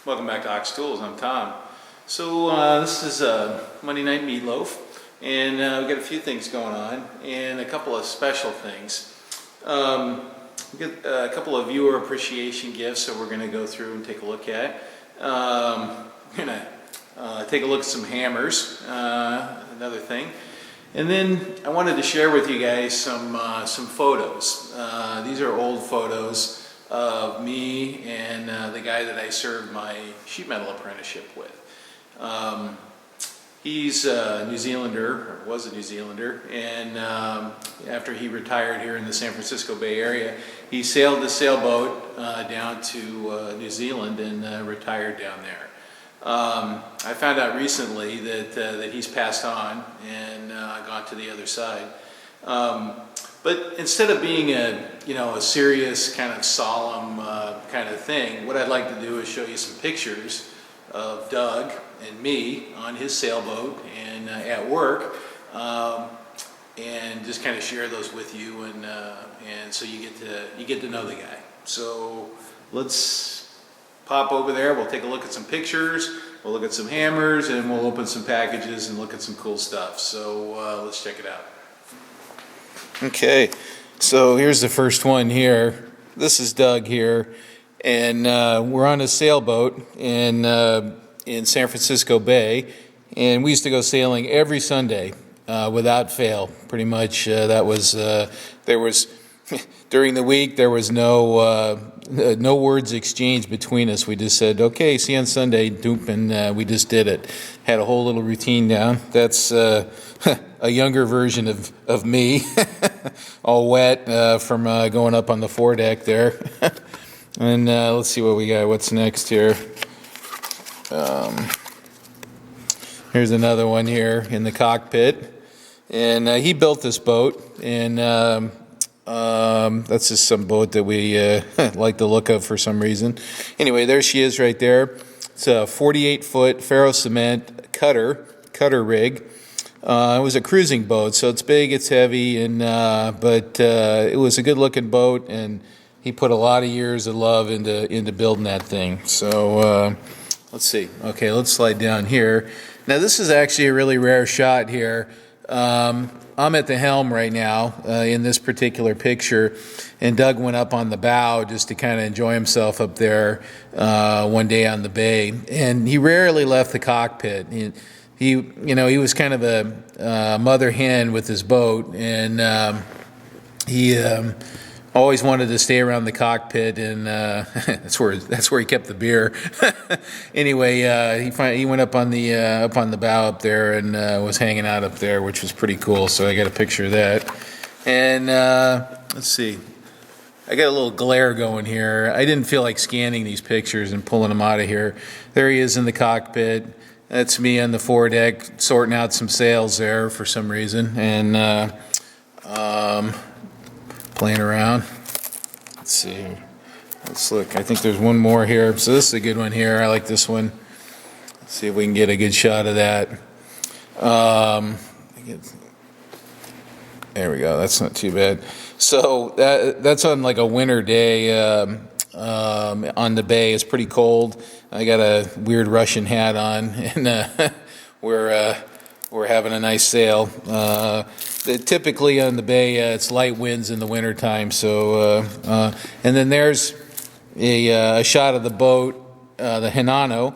Welcome back to Ox Tools. I'm Tom. So this is Monday Night Meatloaf, and we've got a few things going on and a couple of special things. We got a couple of viewer appreciation gifts that we're going to go through and take a look at. We're going to take a look at some hammers, another thing. And then I wanted to share with you guys some photos. These are old photos of me and the guy that I served my sheet metal apprenticeship with. He's a New Zealander, or was a New Zealander, and after he retired here in the San Francisco Bay Area, he sailed the sailboat down to New Zealand and retired down there. I found out recently that he's passed on and gone to the other side. But instead of being a serious kind of solemn kind of thing, what I'd like to do is show you some pictures of Doug and me on his sailboat and at work, and just kind of share those with you, and so you get to know the guy. So let's pop over there. We'll take a look at some pictures. We'll look at some hammers, and we'll open some packages and look at some cool stuff. So let's check it out. Okay, so here's the first one here. This is Doug here, and we're on a sailboat in San Francisco Bay, and we used to go sailing every Sunday without fail. Pretty much, that was there was during the week there was no words exchanged between us. We just said, "Okay, see you on Sunday," doop, and we just did it. Had a whole little routine down. That's a younger version of me, all wet from going up on the foredeck there. And let's see what we got. What's next here? Here's another one here in the cockpit. And he built this boat, and that's just some boat that we like the look of for some reason. Anyway, there she is right there. It's a 48-foot ferro cement cutter rig. It was a cruising boat, so it's big, it's heavy, and but it was a good-looking boat, and he put a lot of years of love into building that thing. So let's see. Okay, let's slide down here. Now this is actually a really rare shot here. I'm at the helm right now in this particular picture, and Doug went up on the bow just to kind of enjoy himself up there one day on the bay, and he rarely left the cockpit. He was kind of a mother hen with his boat, and he always wanted to stay around the cockpit, and that's where he kept the beer. Anyway, he went up on the bow up there and was hanging out up there, which was pretty cool. So I got a picture of that, and let's see. I got a little glare going here. I didn't feel like scanning these pictures and pulling them out of here. There he is in the cockpit. That's me on the foredeck sorting out some sails there for some reason, and playing around. Let's see. Let's look. I think there's one more here. So this is a good one here. I like this one. Let's see if we can get a good shot of that. There we go. That's not too bad. So that's on like a winter day on the bay. It's pretty cold. I got a weird Russian hat on, and we're having a nice sail. Typically on the bay, it's light winds in the wintertime. So, and then there's a shot of the boat, the Hinano,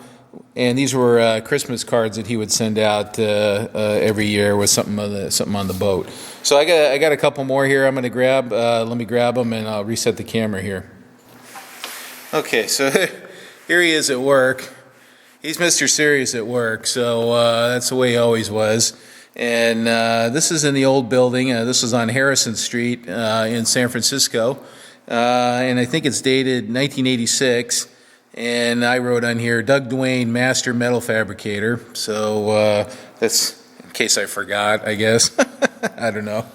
and these were Christmas cards that he would send out every year with something on the boat. So I got a couple more here. I'm going to grab. Let me grab them, and I'll reset the camera here. Okay, so here he is at work. He's Mr. Serious at work, so that's the way he always was. And this is in the old building. This was on Harrison Street in San Francisco. And I think it's dated 1986. And I wrote on here, Doug Duane, Master Metal Fabricator. So that's in case I forgot, I guess. I don't know.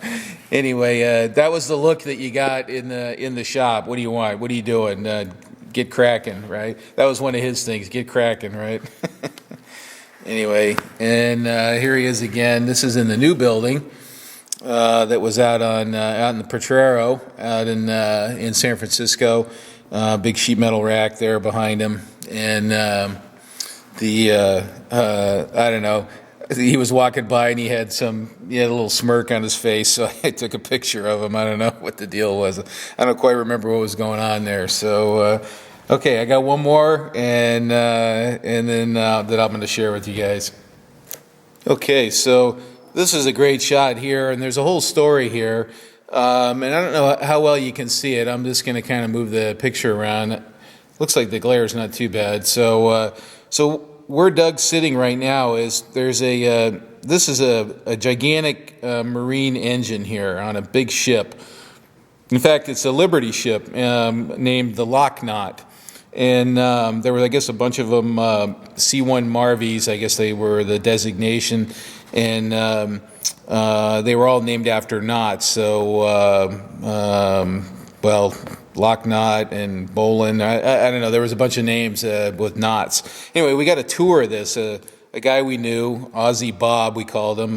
Anyway, that was the look that you got in the shop. What do you want? What are you doing? Get cracking, right? That was one of his things, get cracking, right? Anyway, and here he is again. This is in the new building that was out in the Potrero out in San Francisco. Big sheet metal rack there behind him. and I don't know. He was walking by and he had a little smirk on his face, so I took a picture of him. I don't know what the deal was. I don't quite remember what was going on there. So, okay, I got one more, and then that I'm going to share with you guys. Okay, so this is a great shot here, and there's a whole story here. And I don't know how well you can see it. I'm just going to kind of move the picture around. Looks like the glare is not too bad. So where Doug's sitting right now is this is a gigantic marine engine here on a big ship. In fact, it's a Liberty ship named the Locknot. And there were, I guess, a bunch of them, C-1 Marvies, I guess they were the designation. And they were all named after knots. So, Locknot and Bolin. I don't know. There was a bunch of names with knots. Anyway, we got a tour of this. A guy we knew, Aussie Bob, we called him,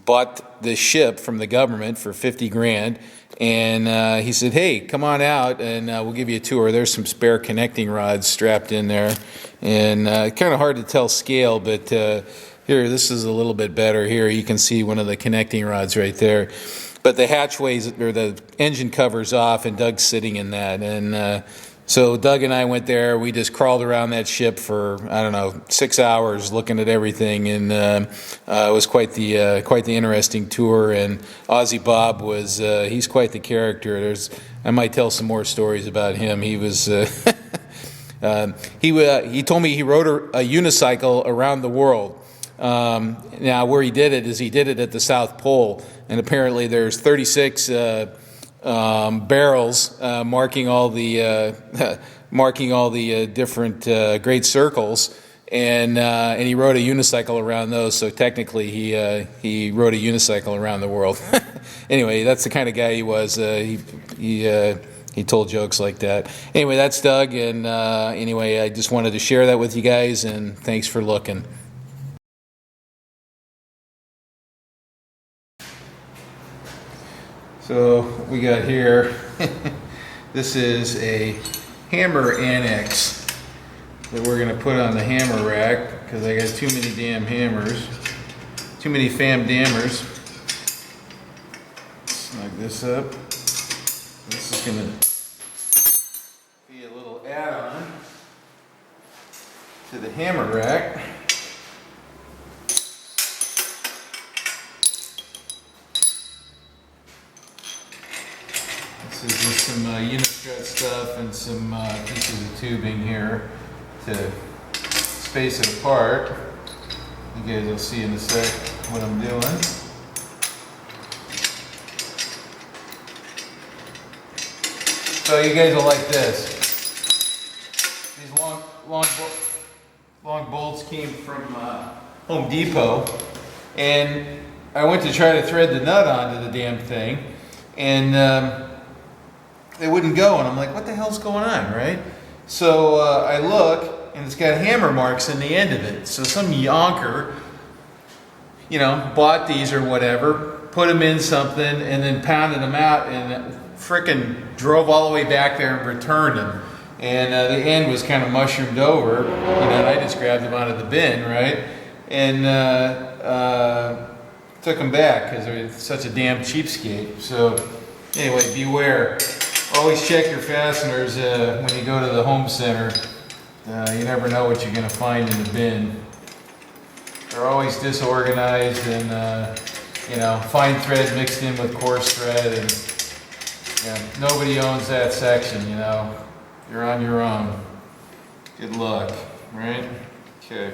bought the ship from the government for $50,000. And he said, hey, come on out and we'll give you a tour. There's some spare connecting rods strapped in there. And kind of hard to tell scale, but here, this is a little bit better. Here, you can see one of the connecting rods right there. But the hatchways, or the engine covers off, and Doug's sitting in that. And so Doug and I went there. We just crawled around that ship for, I don't know, 6 hours looking at everything. And it was quite the interesting tour. And Aussie Bob he's quite the character. I might tell some more stories about him. He was... he told me he rode a unicycle around the world. Now, where he did it is he did it at the South Pole, and apparently there's 36 barrels marking all the different great circles, and he rode a unicycle around those. So technically, he rode a unicycle around the world. Anyway, that's the kind of guy he was. He told jokes like that. Anyway, that's Doug, and anyway, I just wanted to share that with you guys, and thanks for looking. So we got here, this is a hammer annex that we're going to put on the hammer rack because I got too many damn hammers, too many fam dammers. Snug this up. This is going to be a little add-on to the hammer rack. This is just some unistrut stuff and some pieces of tubing here to space it apart. You guys will see in a sec what I'm doing. So you guys will like this. These long bolts came from Home Depot, and I went to try to thread the nut onto the damn thing, and they wouldn't go, and I'm like, what the hell's going on, right? So I look, and it's got hammer marks in the end of it. So some yonker, bought these or whatever, put them in something, and then pounded them out, and frickin' drove all the way back there and returned them. And the end was kind of mushroomed over, and I just grabbed them out of the bin, right? And took them back because they're such a damn cheapskate. So anyway, beware. Always check your fasteners when you go to the home center. You never know what you're going to find in the bin. They're always disorganized and, fine thread mixed in with coarse thread. And nobody owns that section, You're on your own. Good luck, right? Okay.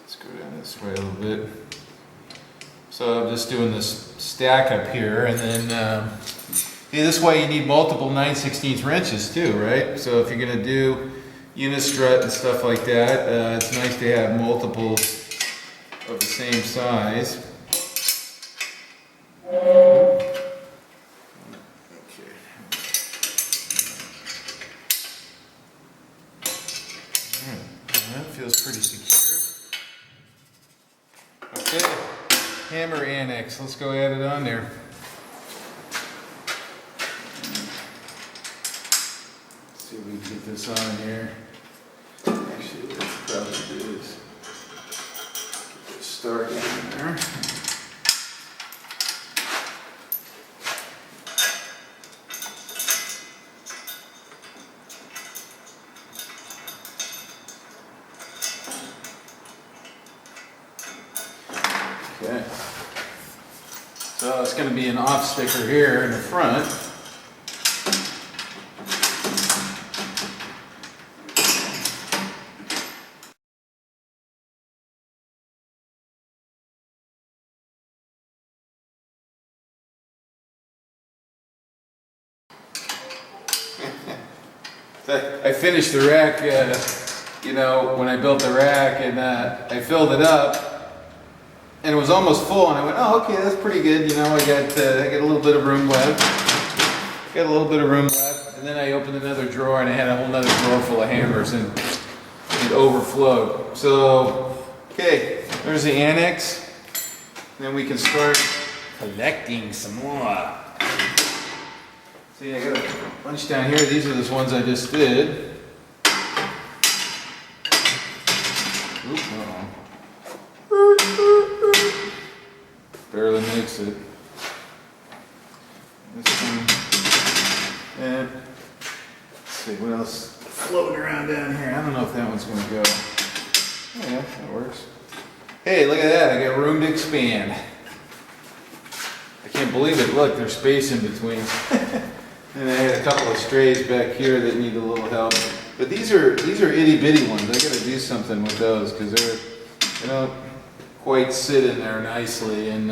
Let's go down this way a little bit. So I'm just doing this stack up here, and then this way you need multiple 9/16 wrenches too, right? So if you're going to do unistrut and stuff like that, it's nice to have multiples of the same size. Okay. That feels pretty secure. Okay. Hammer annex. Let's go add it on there. Get this on here. Actually, what I'll probably do is get this started in there. Okay. So it's going to be an off sticker here in the front. I finished the rack, you know, when I built the rack, and I filled it up, and it was almost full, and I went, oh, okay, that's pretty good, you know, I got a little bit of room left, and then I opened another drawer, and I had a whole nother drawer full of hammers, and it overflowed. So, okay, there's the annex, then we can start collecting some more. See, I got a bunch down here. These are the ones I just did. Oop, barely makes it. This one. And let's see what else floating around down here. I don't know if that one's going to go. Oh, yeah, that works. Hey, look at that. I got room to expand. I can't believe it. Look, there's space in between. And I had a couple of strays back here that need a little help. But these are itty bitty ones. I gotta do something with those because they don't quite sit in there nicely. And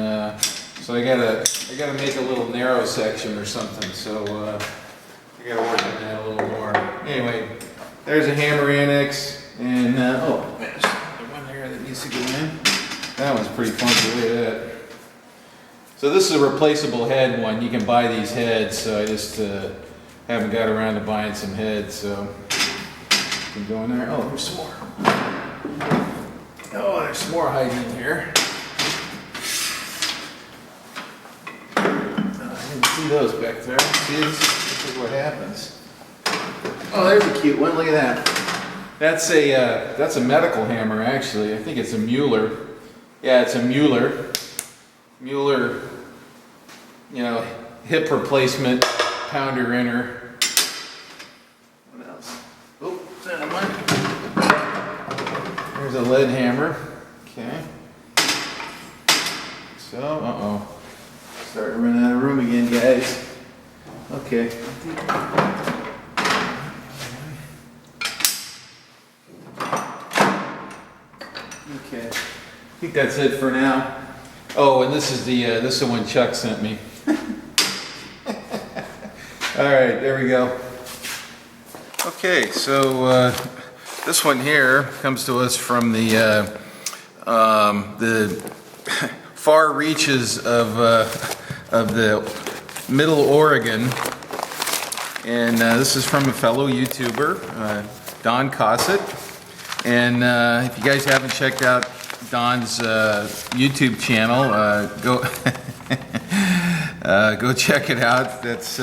so I gotta make a little narrow section or something. So I gotta work on that a little more. Anyway, there's a hammer annex, and oh, there's the one there that needs to go in. That one's pretty funky. Look at that. So this is a replaceable head one. You can buy these heads, so I just haven't got around to buying some heads, so you can go in there. Oh, there's some more. Oh, there's some more hiding in here. Oh, I didn't see those back there. See, this is what happens. Oh, there's a cute one. Look at that. That's a medical hammer, actually. I think it's a Mueller. Yeah, it's a Mueller. Mueller, you know, hip replacement, pounder inner. What else? Oh, that one. There's a lead hammer. Okay. So, starting to run out of room again, guys. Okay. Okay. I think that's it for now. Oh, and this is the one Chuck sent me. All right, there we go. Okay, so this one here comes to us from the far reaches of the Middle Oregon, and this is from a fellow YouTuber, Don Cossett. And if you guys haven't checked out Don's YouTube channel, go check it out. That's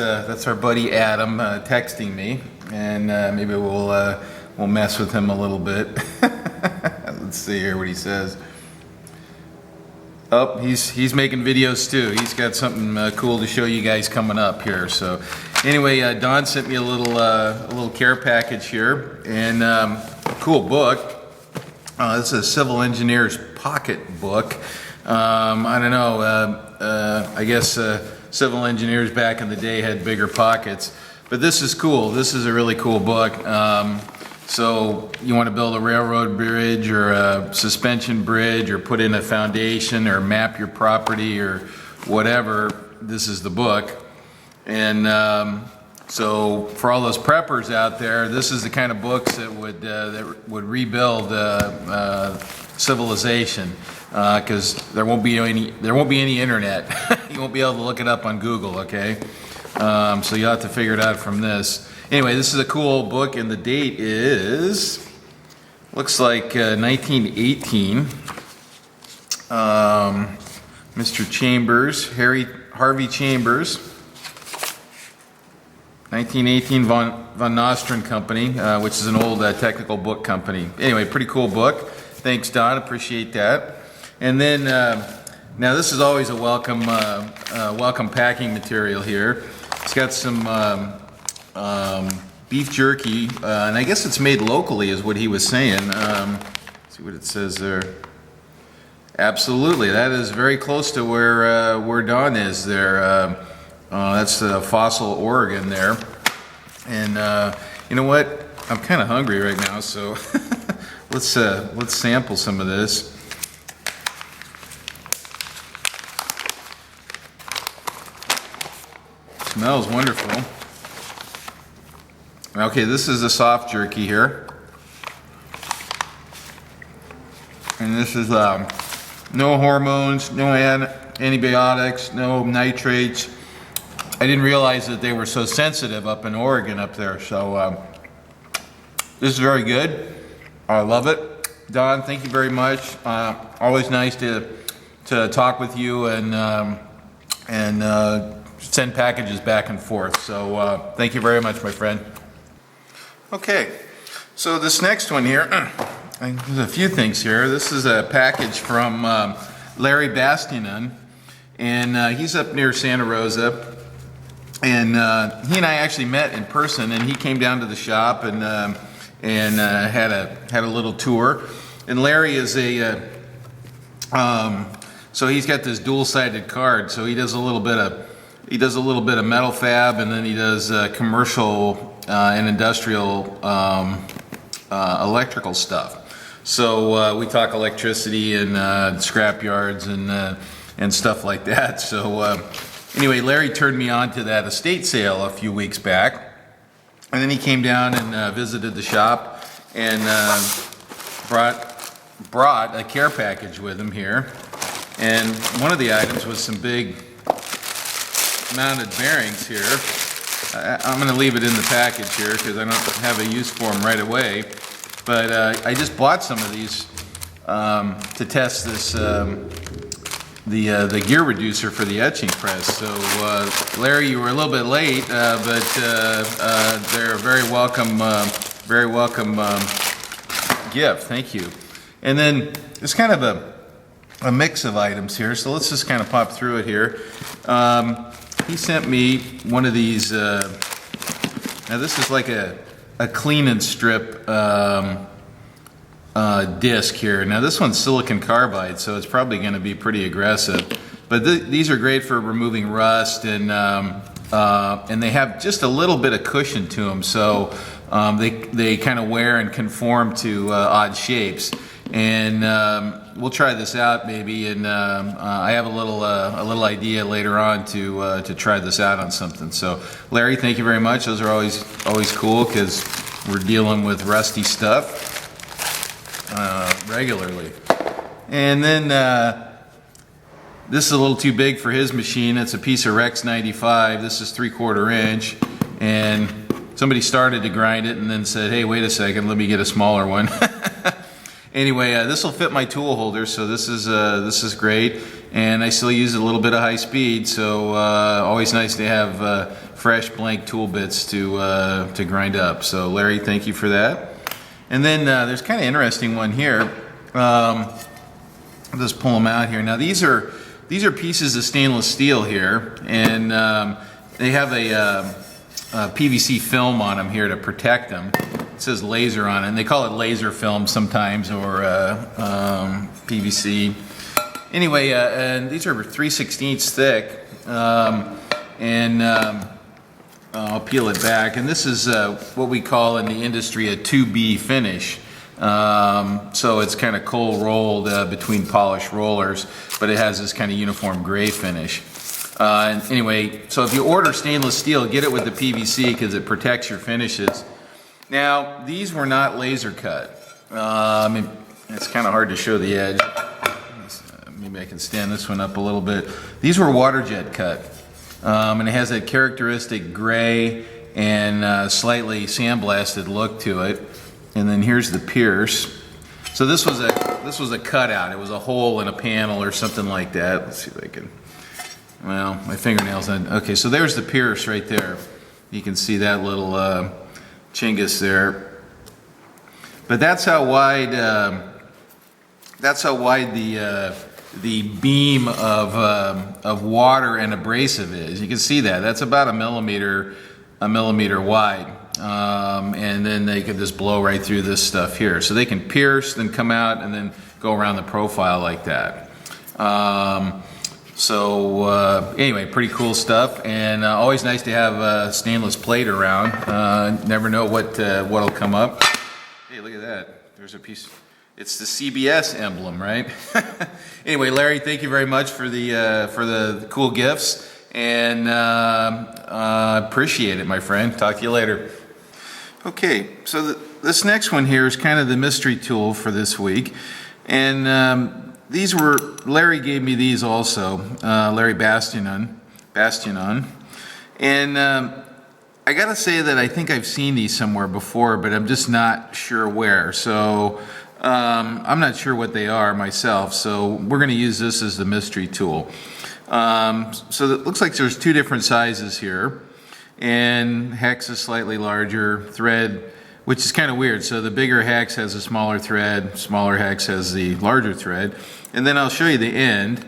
our buddy Adam texting me, and maybe we'll mess with him a little bit. Let's see here what he says. Oh, he's making videos too. He's got something cool to show you guys coming up here. So anyway, Don sent me a little care package here, and a cool book. This is a civil engineer's pocket book. I don't know, I guess civil engineers back in the day had bigger pockets, but this is cool. This is a really cool book. So you want to build a railroad bridge or a suspension bridge or put in a foundation or map your property or whatever, this is the book. And so for all those preppers out there, this is the kind of books that would rebuild civilization, because there won't be any internet. You won't be able to look it up on Google. Okay, so you'll have to figure it out from this. Anyway, this is a cool old book, and the date is looks like 1918. Mr. Chambers, Harvey Chambers. 1918 von Nostrand Company, which is an old technical book company. Anyway, pretty cool book. Thanks, Don. Appreciate that. And then now this is always a welcome packing material here. It's got some beef jerky, and I guess it's made locally, is what he was saying. Let's see what it says there. Absolutely, that is very close to where Don is there. That's Fossil, Oregon there. And you know what? I'm kind of hungry right now, so let's sample some of this. Smells wonderful. Okay, this is a soft jerky here. And this is no hormones, no antibiotics, no nitrates. I didn't realize that they were so sensitive up in Oregon up there. So this is very good. I love it. Don, thank you very much. Always nice to talk with you and send packages back and forth. So thank you very much, my friend. Okay, so this next one here, there's a few things here. This is a package from Larry Bastianon, and he's up near Santa Rosa. And he and I actually met in person, and he came down to the shop and had a little tour. And Larry is so he's got this dual-sided card. So he does a little bit of metal fab, and then he does commercial and industrial electrical stuff. So we talk electricity and scrap yards and stuff like that. So anyway, Larry turned me on to that estate sale a few weeks back, and then he came down and visited the shop and brought a care package with him here. And one of the items was some big mounted bearings here. I'm going to leave it in the package here because I don't have a use for them right away. But I just bought some of these to test this the gear reducer for the etching press. So Larry, you were a little bit late, but they're a very welcome gift. Thank you. And then it's kind of a mix of items here. So let's just kind of pop through it here. He sent me one of these. Now this is like a clean and strip disc here. Now this one's silicon carbide, so it's probably going to be pretty aggressive. But these are great for removing rust, and they have just a little bit of cushion to them, so they kind of wear and conform to odd shapes. And we'll try this out maybe, and I have a little idea later on to try this out on something. So Larry, thank you very much. Those are always cool because we're dealing with rusty stuff regularly. And then this is a little too big for his machine. It's a piece of Rex 95. This is 3/4 inch, and somebody started to grind it and then said, hey, wait a second, let me get a smaller one. Anyway, this will fit my tool holder, so this is great, and I still use a little bit of high speed, so always nice to have fresh blank tool bits to grind up. So Larry, thank you for that. And then there's kind of interesting one here. I'll just pull them out here. Now these are pieces of stainless steel here, and they have a PVC film on them here to protect them. It says laser on it, and they call it laser film sometimes, or PVC. Anyway, and these are 3/16 thick, and I'll peel it back. And this is what we call in the industry a 2B finish. So it's kind of cold rolled between polished rollers, but it has this kind of uniform gray finish. And anyway, so if you order stainless steel, get it with the PVC because it protects your finishes. Now, these were not laser cut. It's kind of hard to show the edge. Maybe I can stand this one up a little bit. These were water jet cut. And it has a characteristic gray and slightly sandblasted look to it. And then here's the pierce. So this was a cutout. It was a hole in a panel or something like that. Let's see if I can. Well, my fingernails on. Okay, so there's the pierce right there. You can see that little chingus there. But that's how wide the beam of water and abrasive is. You can see that. That's about a millimeter wide. And then they could just blow right through this stuff here. So they can pierce, then come out, and then go around the profile like that. Anyway, pretty cool stuff, and always nice to have stainless plate around. Never know what'll come up. Hey, look at that. There's a piece. It's the CBS emblem, right? Anyway, Larry, thank you very much for the cool gifts, and appreciate it, my friend. Talk to you later. Okay, so this next one here is kind of the mystery tool for this week, and these were, Larry gave me these also, Larry Bastionon, and I gotta say that I think I've seen these somewhere before, but I'm just not sure where, so I'm not sure what they are myself, so we're gonna use this as the mystery tool. So it looks like there's two different sizes here, and hex is slightly larger, thread, which is kind of weird. So the bigger hex has a smaller thread, smaller hex has the larger thread. And then I'll show you the end.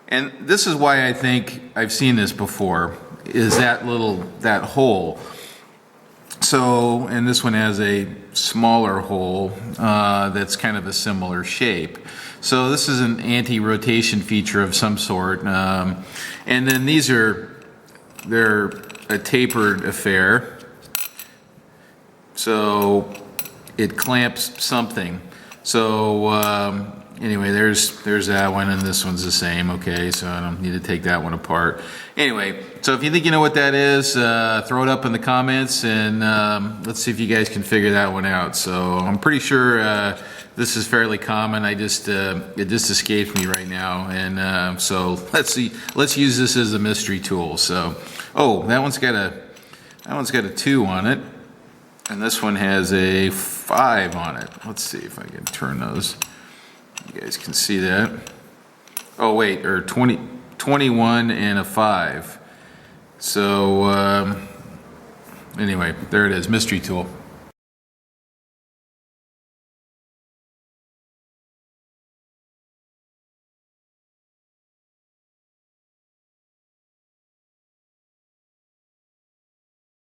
And this is why I think I've seen this before, is that hole. So, and this one has a smaller hole that's kind of a similar shape. So this is an anti-rotation feature of some sort. And then they're a tapered affair. So it clamps something. So anyway, there's that one, and this one's the same. Okay, so I don't need to take that one apart. Anyway, so if you think you know what that is, throw it up in the comments, and let's see if you guys can figure that one out. So I'm pretty sure this is fairly common. It just escapes me right now, and so let's use this as a mystery tool. So, oh, that one's got a 2 on it. And this one has a 5 on it. Let's see if I can turn those. You guys can see that. Oh wait, or 21 and a 5. So anyway, there it is, mystery tool.